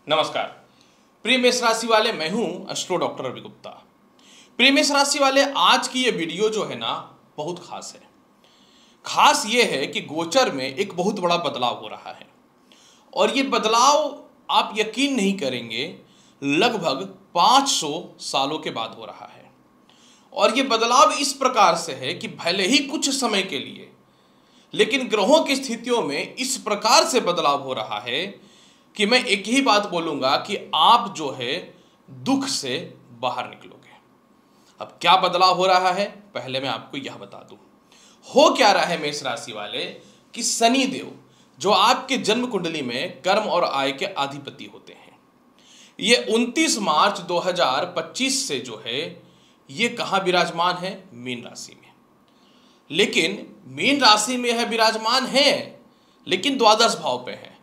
नमस्कार प्रिय मेष राशि वाले, मैं हूं एस्ट्रो डॉक्टर रवि गुप्ता। प्रिय मेष राशि वाले, आज की ये वीडियो जो है ना बहुत खास है। खास ये है कि गोचर में एक बहुत बड़ा बदलाव हो रहा है और ये बदलाव आप यकीन नहीं करेंगे लगभग 500 सालों के बाद हो रहा है। और ये बदलाव इस प्रकार से है कि भले ही कुछ समय के लिए, लेकिन ग्रहों की स्थितियों में इस प्रकार से बदलाव हो रहा है कि मैं एक ही बात बोलूंगा कि आप जो है दुख से बाहर निकलोगे। अब क्या बदलाव हो रहा है, पहले मैं आपको यह बता दूं। हो क्या रहा है मेष राशि वाले कि शनि देव जो आपके जन्म कुंडली में कर्म और आय के अधिपति होते हैं, ये 29 मार्च 2025 से जो है ये कहां विराजमान है? मीन राशि में। लेकिन मीन राशि में है विराजमान है, लेकिन द्वादश भाव पे है।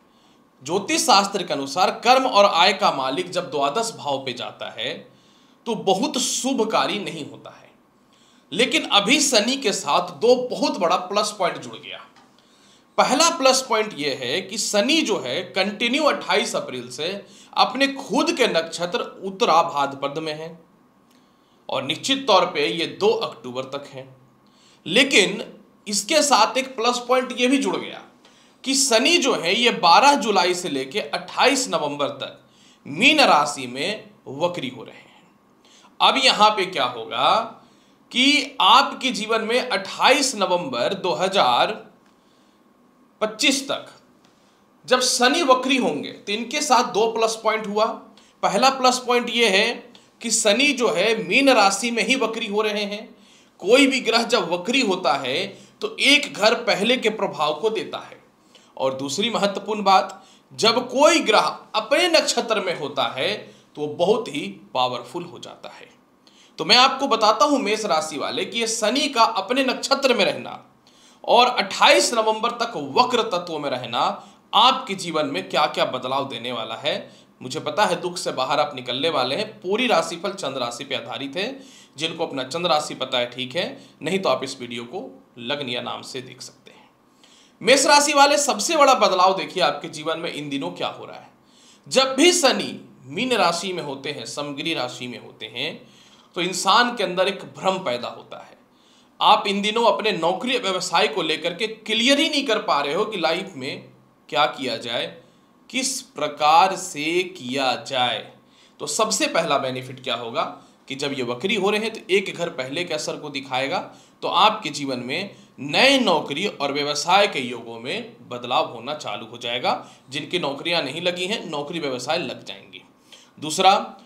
ज्योतिष शास्त्र के अनुसार कर्म और आय का मालिक जब द्वादश भाव पे जाता है तो बहुत शुभकारी नहीं होता है। लेकिन अभी शनि के साथ दो बहुत बड़ा प्लस पॉइंट जुड़ गया। पहला प्लस पॉइंट यह है कि शनि जो है कंटिन्यू 28 अप्रैल से अपने खुद के नक्षत्र उत्तरा भाद्रपद में है और निश्चित तौर पे ये 2 अक्टूबर तक है। लेकिन इसके साथ एक प्लस पॉइंट ये भी जुड़ गया कि शनि जो है ये 12 जुलाई से लेके 28 नवंबर तक मीन राशि में वक्री हो रहे हैं। अब यहां पे क्या होगा कि आपके जीवन में 28 नवंबर 2025 तक जब शनि वक्री होंगे तो इनके साथ 2 प्लस पॉइंट हुआ। पहला प्लस पॉइंट ये है कि शनि जो है मीन राशि में ही वक्री हो रहे हैं। कोई भी ग्रह जब वक्री होता है तो एक घर पहले के प्रभाव को देता है। और दूसरी महत्वपूर्ण बात, जब कोई ग्रह अपने नक्षत्र में होता है तो वो बहुत ही पावरफुल हो जाता है। तो मैं आपको बताता हूं मेष राशि वाले कि ये शनि का अपने नक्षत्र में रहना और 28 नवंबर तक वक्र तत्व में रहना आपके जीवन में क्या क्या बदलाव देने वाला है। मुझे पता है दुख से बाहर आप निकलने वाले हैं। पूरी राशिफल चंद्र राशि पे आधारित है। जिनको अपना चंद्र राशि पता है ठीक है, नहीं तो आप इस वीडियो को लग्न नाम से देख सकते हैं। मेष राशि वाले, सबसे बड़ा बदलाव देखिए आपके जीवन में इन दिनों क्या हो रहा है। जब भी शनि मीन राशि में होते हैं, समगिरी राशि में होते हैं, तो इंसान के अंदर एक भ्रम पैदा होता है। आप इन दिनों अपने नौकरी व्यवसाय को लेकर के क्लियर ही नहीं कर पा रहे हो कि लाइफ में क्या किया जाए, किस प्रकार से किया जाए। तो सबसे पहला बेनिफिट क्या होगा कि जब ये वक्री हो रहे हैं तो एक घर पहले के असर को दिखाएगा। तो आपके जीवन में नए नौकरी और व्यवसाय के योगों में बदलाव होना चालू हो जाएगा। जिनकी नौकरियां नहीं लगी हैं, नौकरी व्यवसाय लग जाएंगी। दूसरा,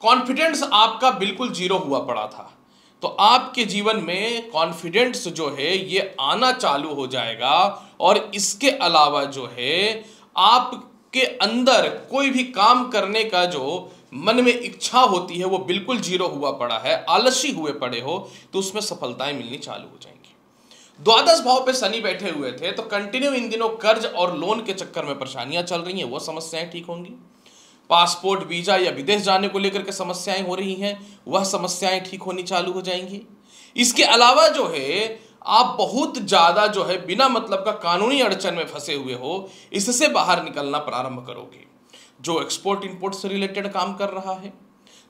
कॉन्फिडेंस आपका बिल्कुल जीरो हुआ पड़ा था, तो आपके जीवन में कॉन्फिडेंस जो है ये आना चालू हो जाएगा। और इसके अलावा जो है आपके अंदर कोई भी काम करने का जो मन में इच्छा होती है वो बिल्कुल जीरो हुआ पड़ा है, आलसी हुए पड़े हो, तो उसमें सफलताएं मिलनी चालू हो जाएंगी। द्वादश भाव पे शनि बैठे हुए थे तो कंटिन्यू इन दिनों कर्ज और लोन के चक्कर में परेशानियां चल रही हैं, वो समस्याएं ठीक होंगी। पासपोर्ट, वीजा या विदेश जाने को लेकर के समस्याएं हो रही हैं, वह समस्याएं ठीक होनी चालू हो जाएंगी। इसके अलावा जो है आप बहुत ज्यादा जो है बिना मतलब का कानूनी अड़चन में फंसे हुए हो, इससे बाहर निकलना प्रारंभ करोगे। जो एक्सपोर्ट इंपोर्ट से रिलेटेड काम कर रहा है,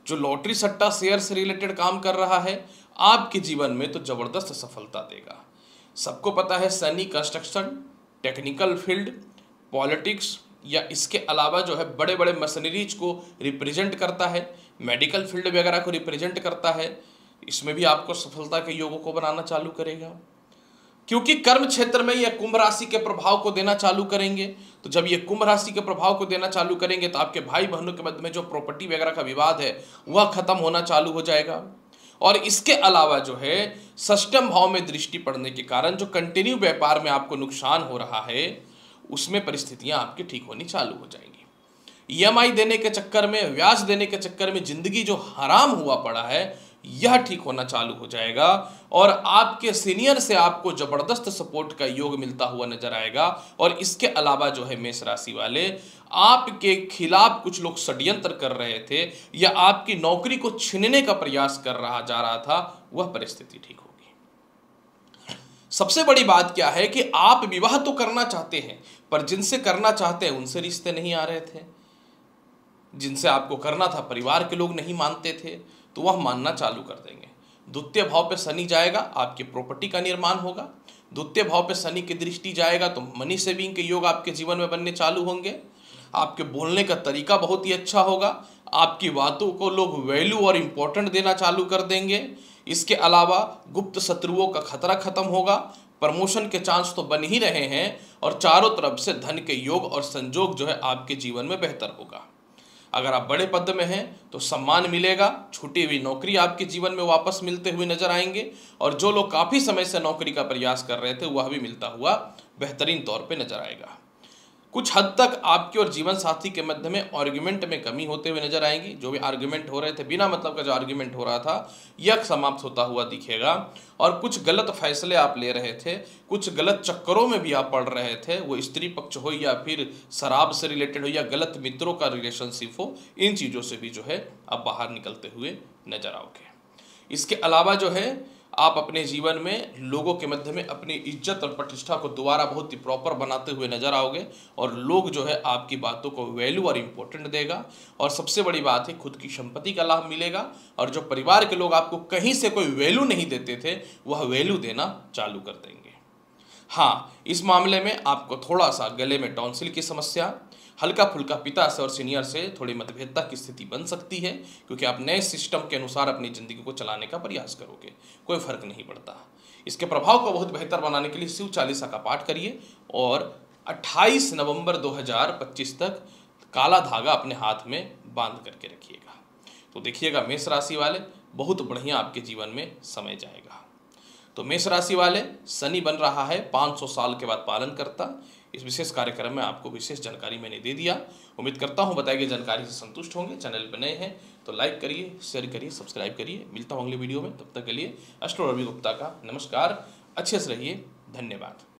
जो लॉटरी सट्टा शेयर से रिलेटेड काम कर रहा है, आपके जीवन में तो जबरदस्त सफलता देगा। सबको पता है Shani construction, technical field, politics या इसके अलावा जो है बड़े बड़े मशीनरीज को रिप्रेजेंट करता है, मेडिकल फील्ड वगैरह को रिप्रेजेंट करता है। इसमें भी आपको सफलता के योगों को बनाना चालू करेगा, क्योंकि कर्म क्षेत्र में यह कुंभ राशि के प्रभाव को देना चालू करेंगे। तो जब ये कुंभ राशि के प्रभाव को देना चालू करेंगे तो आपके भाई बहनों के मध्य में जो प्रॉपर्टी वगैरह का विवाद है वह खत्म होना चालू हो जाएगा। और इसके अलावा जो है षष्ठम भाव में दृष्टि पड़ने के कारण जो कंटिन्यू व्यापार में आपको नुकसान हो रहा है उसमें परिस्थितियां आपकी ठीक होनी चालू हो जाएंगी। ईएमआई देने के चक्कर में, ब्याज देने के चक्कर में जिंदगी जो हराम हुआ पड़ा है यह ठीक होना चालू हो जाएगा। और आपके सीनियर से आपको जबरदस्त सपोर्ट का योग मिलता हुआ नजर आएगा। और इसके अलावा जो है मेष राशि वाले, आपके खिलाफ कुछ लोग षड्यंत्र कर रहे थे या आपकी नौकरी को छीनने का प्रयास कर रहा जा रहा था, वह परिस्थिति ठीक होगी। सबसे बड़ी बात क्या है कि आप विवाह तो करना चाहते हैं, पर जिनसे करना चाहते हैं उनसे रिश्ते नहीं आ रहे थे। जिनसे आपको करना था परिवार के लोग नहीं मानते थे, तो वह मानना चालू कर देंगे। द्वितीय भाव पे शनि जाएगा, आपकी प्रॉपर्टी का निर्माण होगा। द्वितीय भाव पे शनि की दृष्टि जाएगा तो मनी सेविंग के योग आपके जीवन में बनने चालू होंगे। आपके बोलने का तरीका बहुत ही अच्छा होगा, आपकी बातों को लोग वैल्यू और इम्पोर्टेंट देना चालू कर देंगे। इसके अलावा गुप्त शत्रुओं का खतरा खत्म होगा, प्रमोशन के चांस तो बन ही रहे हैं और चारों तरफ से धन के योग और संजोग जो है आपके जीवन में बेहतर होगा। अगर आप बड़े पद में हैं तो सम्मान मिलेगा, छूटी हुई नौकरी आपके जीवन में वापस मिलते हुए नजर आएंगे और जो लोग काफ़ी समय से नौकरी का प्रयास कर रहे थे वह भी मिलता हुआ बेहतरीन तौर पे नजर आएगा। कुछ हद तक आपके और जीवन साथी के मध्य में आर्ग्यूमेंट में कमी होते हुए नजर आएगी। जो भी आर्ग्यूमेंट हो रहे थे, बिना मतलब का जो आर्ग्यूमेंट हो रहा था, यह समाप्त होता हुआ दिखेगा। और कुछ गलत फैसले आप ले रहे थे, कुछ गलत चक्करों में भी आप पड़ रहे थे, वो स्त्री पक्ष हो या फिर शराब से रिलेटेड हो या गलत मित्रों का रिलेशनशिप हो, इन चीज़ों से भी जो है आप बाहर निकलते हुए नजर आओगे। इसके अलावा जो है आप अपने जीवन में लोगों के मध्य में अपनी इज्जत और प्रतिष्ठा को दोबारा बहुत ही प्रॉपर बनाते हुए नजर आओगे और लोग जो है आपकी बातों को वैल्यू और इम्पोर्टेंट देगा। और सबसे बड़ी बात है, खुद की संपत्ति का लाभ मिलेगा और जो परिवार के लोग आपको कहीं से कोई वैल्यू नहीं देते थे वह वैल्यू देना चालू कर देंगे। हाँ, इस मामले में आपको थोड़ा सा गले में टॉन्सिल की समस्या, हल्का फुल्का पिता से और सीनियर से थोड़ी मतभेदता की स्थिति बन सकती है, क्योंकि आप नए सिस्टम के अनुसार अपनी ज़िंदगी को चलाने का प्रयास करोगे, कोई फर्क नहीं पड़ता। इसके प्रभाव को बहुत बेहतर बनाने के लिए शिव चालीसा का पाठ करिए और 28 नवंबर 2025 तक काला धागा अपने हाथ में बांध करके रखिएगा। तो देखिएगा मेष राशि वाले, बहुत बढ़िया आपके जीवन में समय जाएगा। तो मेष राशि वाले, शनि बन रहा है 500 साल के बाद पालन करता। इस विशेष कार्यक्रम में आपको विशेष जानकारी मैंने दे दिया। उम्मीद करता हूं बताई गई जानकारी से संतुष्ट होंगे। चैनल पर नए हैं तो लाइक करिए, शेयर करिए, सब्सक्राइब करिए। मिलता हूं अगले वीडियो में, तब तक के लिए एस्ट्रो रवि गुप्ता का नमस्कार। अच्छे से रहिए, धन्यवाद।